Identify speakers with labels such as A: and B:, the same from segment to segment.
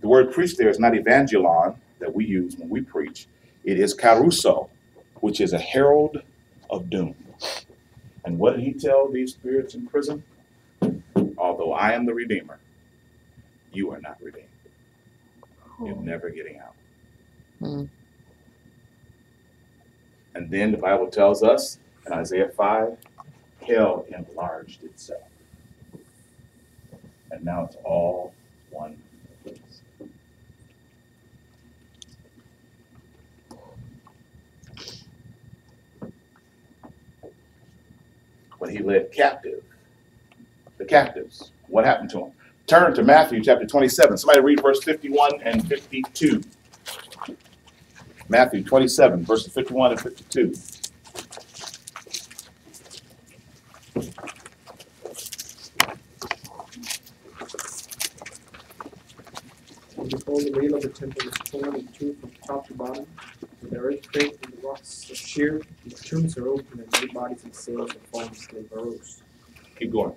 A: The word preach there is not evangelon that we use when we preach. It is caruso, which is a herald of doom. And what did he tell these spirits in prison? Although I am the Redeemer, you are not redeemed. You're never getting out. And then the Bible tells us in Isaiah 5, hell enlarged itself. And now it's all one place. When he led the captives, what happened to them? Turn to Matthew chapter 27. Somebody read verse 51 and 52. Matthew 27, verses 51 and 52.
B: And behold, the veil of the temple is torn in two from top to bottom, and the earth quaked, and the rocks are sheared, and the tombs are open, and many bodies and sails are fallen as slave arose.
A: Keep going.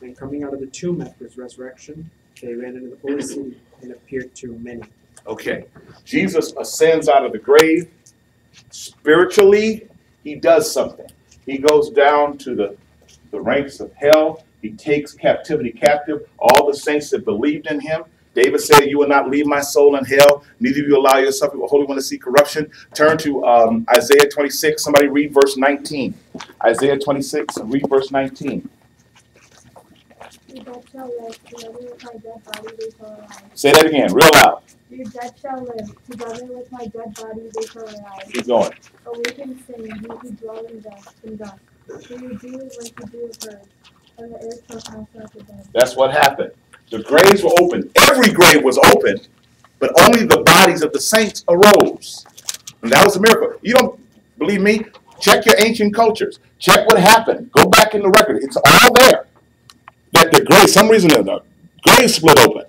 B: And coming out of the tomb after his resurrection, they ran into the holy city and appeared to many.
A: Okay. Jesus ascends out of the grave. Spiritually, he does something. He goes down to the ranks of hell. He takes captivity captive. All the saints that believed in him. David said, you will not leave my soul in hell, neither will you allow yourself, the Holy One, to see corruption. Turn to Isaiah 26. Somebody read verse 19. Isaiah 26, and read verse 19.
C: Your dead shall live, together with my dead body they shall arise.
A: Say that again, real loud.
C: Your dead shall live, together with my dead body they shall arise.
A: Keep going.
C: Awake and sing, you who dwell in dust. For your dew is like the dew of birds, and the earth shall pass out the dead.
A: That's what happened. The graves were open. Every grave was open, but only the bodies of the saints arose. And that was a miracle. You don't believe me? Check your ancient cultures. Check what happened. Go back in the record. It's all there. That the grave, some reason the grave split open.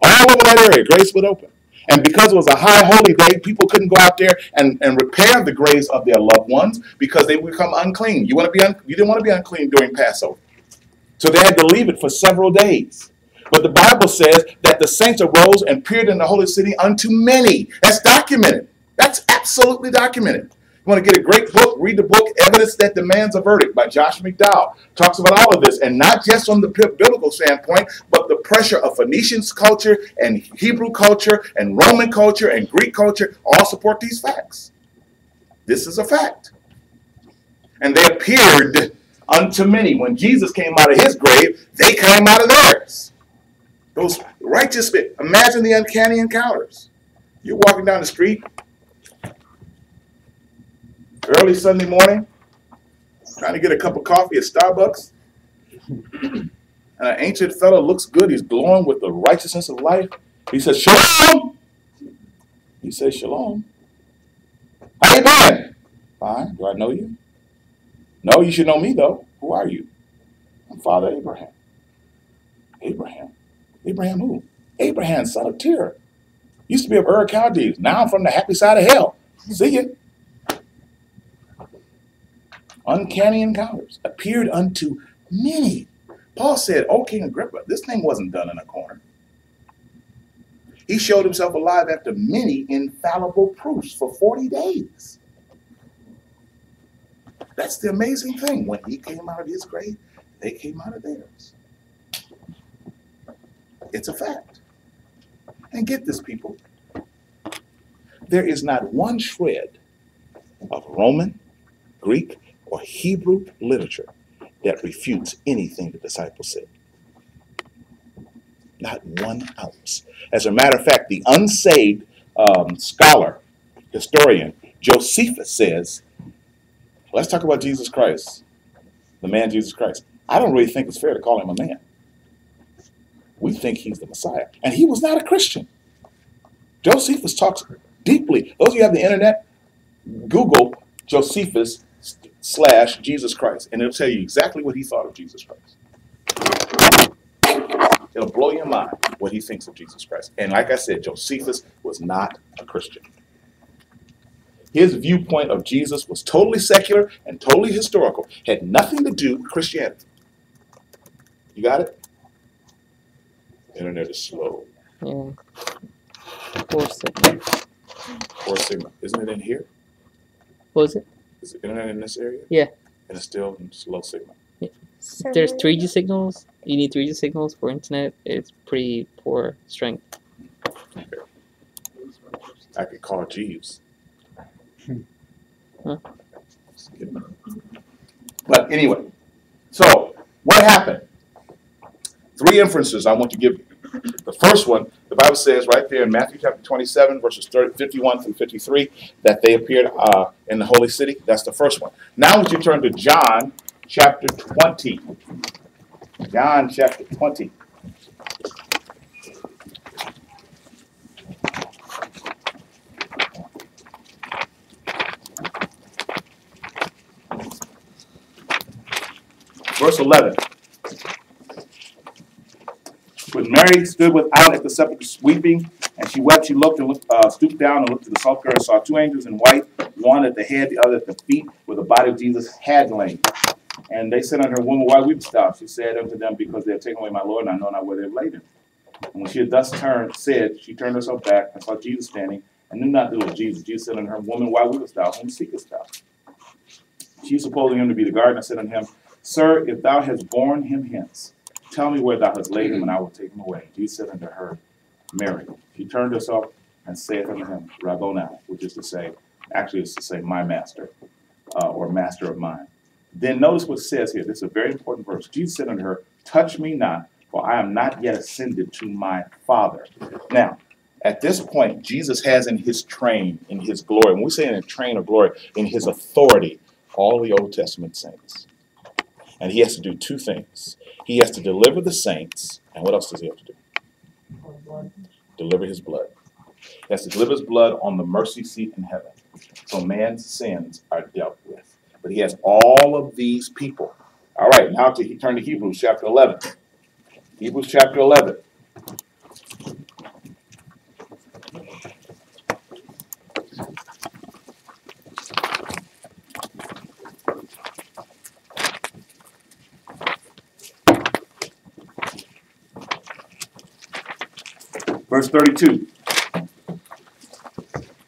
A: All over that area, grave split open. And because it was a high holy day, people couldn't go out there and repair the graves of their loved ones because they would become unclean. You didn't want to be unclean during Passover. So they had to leave it for several days. But the Bible says that the saints arose and peered in the holy city unto many. That's documented. That's absolutely documented. You want to get a great book? Read the book Evidence That Demands a Verdict by Josh McDowell. Talks about all of this, and not just from the biblical standpoint, but the pressure of Phoenician culture and Hebrew culture and Roman culture and Greek culture all support these facts. This is a fact. And they appeared unto many. When Jesus came out of his grave, they came out of theirs. Those righteous men. Imagine the uncanny encounters. You're walking down the street early Sunday morning, trying to get a cup of coffee at Starbucks, and an ancient fellow looks good. He's glowing with the righteousness of life. He says, "Shalom." He says, "Shalom. How you doing?" "Fine. Do I know you?" "No, you should know me, though. Who are you?" "I'm Father Abraham." "Abraham? Abraham who?" "Abraham, son of Terah. Used to be of Ur Chaldees. Now I'm from the happy side of hell. See you." Uncanny encounters appeared unto many. Paul said, "O King Agrippa, this thing wasn't done in a corner." He showed himself alive after many infallible proofs for 40 days. That's the amazing thing. When he came out of his grave, they came out of theirs. It's a fact. And get this, people. There is not one shred of Roman, Greek, or Hebrew literature that refutes anything the disciples said. Not 1 ounce. As a matter of fact, the unsaved scholar, historian, Josephus says, let's talk about Jesus Christ, the man Jesus Christ. I don't really think it's fair to call him a man. We think he's the Messiah. And he was not a Christian. Josephus talks deeply. Those of you who have the internet, Google Josephus / Jesus Christ, and it'll tell you exactly what he thought of Jesus Christ. It'll blow your mind what he thinks of Jesus Christ. And like I said, Josephus was not a Christian. His viewpoint of Jesus was totally secular and totally historical. Had nothing to do with Christianity. You got it? The internet is slow.
D: Yeah. 4 sigma.
A: 4 sigma. Isn't it in here?
D: What was it?
A: Is the internet in this area?
D: Yeah.
A: And it's still low sigma.
D: There's 3G signals. You need 3G signals for internet. It's pretty poor strength.
A: Okay. I could call Jeeves.
D: Huh?
A: But anyway, so what happened? 3 inferences I want to give you. The first one, the Bible says right there in Matthew chapter 27, verses 51 through 53, that they appeared in the holy city. That's the first one. Now would you turn to John chapter 20. John chapter 20. Verse 11. When Mary stood without at the sepulchre weeping, and she wept, she looked and stooped down and looked to the sepulchre and saw 2 angels in white, one at the head, the other at the feet, where the body of Jesus had lain. And they said unto her, Woman, why weepest thou? She said unto them, Because they have taken away my Lord, and I know not where they have laid him. And when she had thus she turned herself back and saw Jesus standing, and knew not that it was Jesus. Jesus said unto her, Woman, why weepest thou? Whom seekest thou? She, supposing him to be the gardener, said unto him, Sir, if thou hast borne him hence, tell me where thou hast laid him, and I will take him away. Jesus said unto her, Mary. She turned herself and saith unto him, Rabboni, which is to say, actually it's to say, my master, or master of mine. Then notice what it says here. This is a very important verse. Jesus said unto her, Touch me not, for I am not yet ascended to my Father. Now, at this point, Jesus has in his train, in his glory, when we say in a train of glory, in his authority, all the Old Testament saints. And he has to do 2 things. He has to deliver the saints, and what else does he have to do? Deliver his blood. He has to deliver his blood on the mercy seat in heaven. So man's sins are dealt with. But he has all of these people. All right, now he turn to Hebrews chapter 11. Hebrews chapter 11. Verse 32.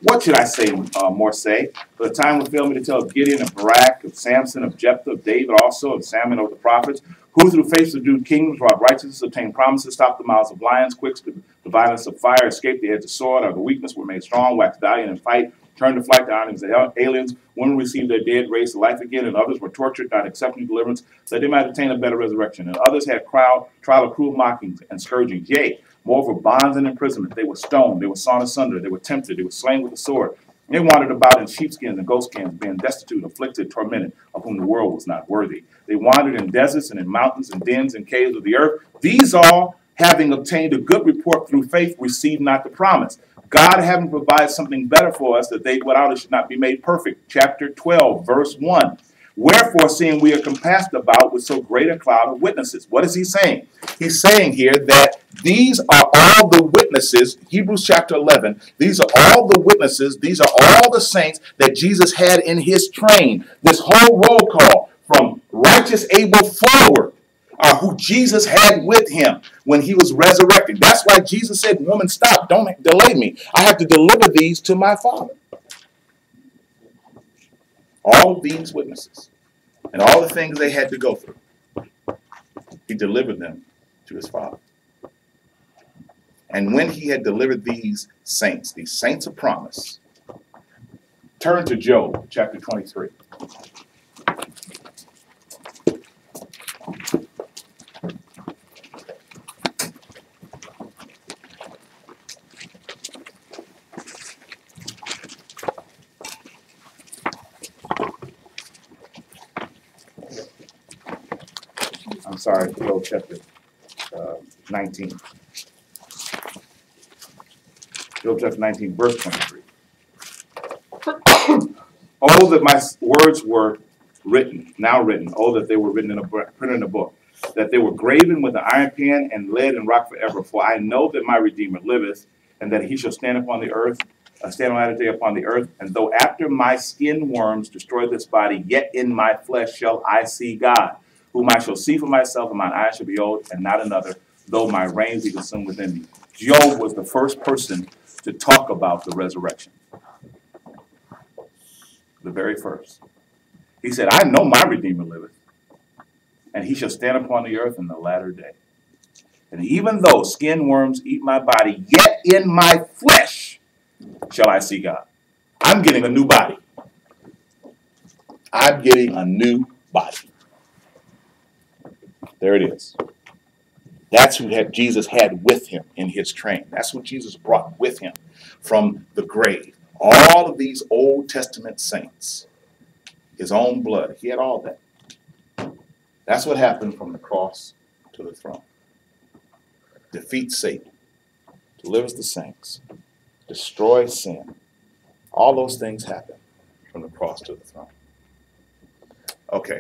A: What should I say more say? For the time will fail me to tell of Gideon, of Barak, of Samson, of Jephthah, of David also, of Samuel, of the prophets, who through faith subdued kingdoms, wrought righteousness, obtained promises, stopped the mouths of lions, quenched the violence of fire, escaped the edge of sword, out of the weakness were made strong, waxed valiant in fight, turned to flight the armies of aliens. One received their dead, raised to life again, and others were tortured, not accepting deliverance, that they might attain a better resurrection. And others had trial of cruel mockings and scourgings. Yea, moreover, bonds and imprisonment. They were stoned, they were sawn asunder, they were tempted, they were slain with the sword. And they wandered about in sheepskins and goatskins, being destitute, afflicted, tormented, of whom the world was not worthy. They wandered in deserts and in mountains and dens and caves of the earth. These all, having obtained a good report through faith, received not the promise. God having provided something better for us, that they without it should not be made perfect. Chapter 12, verse 1. Wherefore, seeing we are compassed about with so great a cloud of witnesses. What is he saying? He's saying here that these are all the witnesses, Hebrews chapter 11, these are all the witnesses, these are all the saints that Jesus had in his train. This whole roll call from righteous Abel forward are who Jesus had with him when he was resurrected. That's why Jesus said, Woman, stop, don't delay me. I have to deliver these to my Father. All of these witnesses and all the things they had to go through, he delivered them to his Father. And when he had delivered these saints of promise, turn to Job chapter 23. I'm sorry, Job chapter 19. Job chapter 19, verse 23. Oh, that my words were written, now written. Oh, that they were written printed in a book, that they were graven with an iron pen and lead and rock forever. For I know that my Redeemer liveth, and that he shall stand upon the earth, stand on that day upon the earth. And though after my skin worms destroy this body, yet in my flesh shall I see God, whom I shall see for myself, and mine eyes shall behold, and not another, though my reins be consumed within me. Job was the first person to talk about the resurrection. The very first. He said, I know my Redeemer liveth, and he shall stand upon the earth in the latter day. And even though skin worms eat my body, yet in my flesh shall I see God. I'm getting a new body. I'm getting a new body. There it is. That's who Jesus had with him in his train. That's what Jesus brought with him from the grave. All of these Old Testament saints, his own blood, he had all that. That's what happened from the cross to the throne. Defeats Satan, delivers the saints, destroys sin. All those things happen from the cross to the throne. Okay.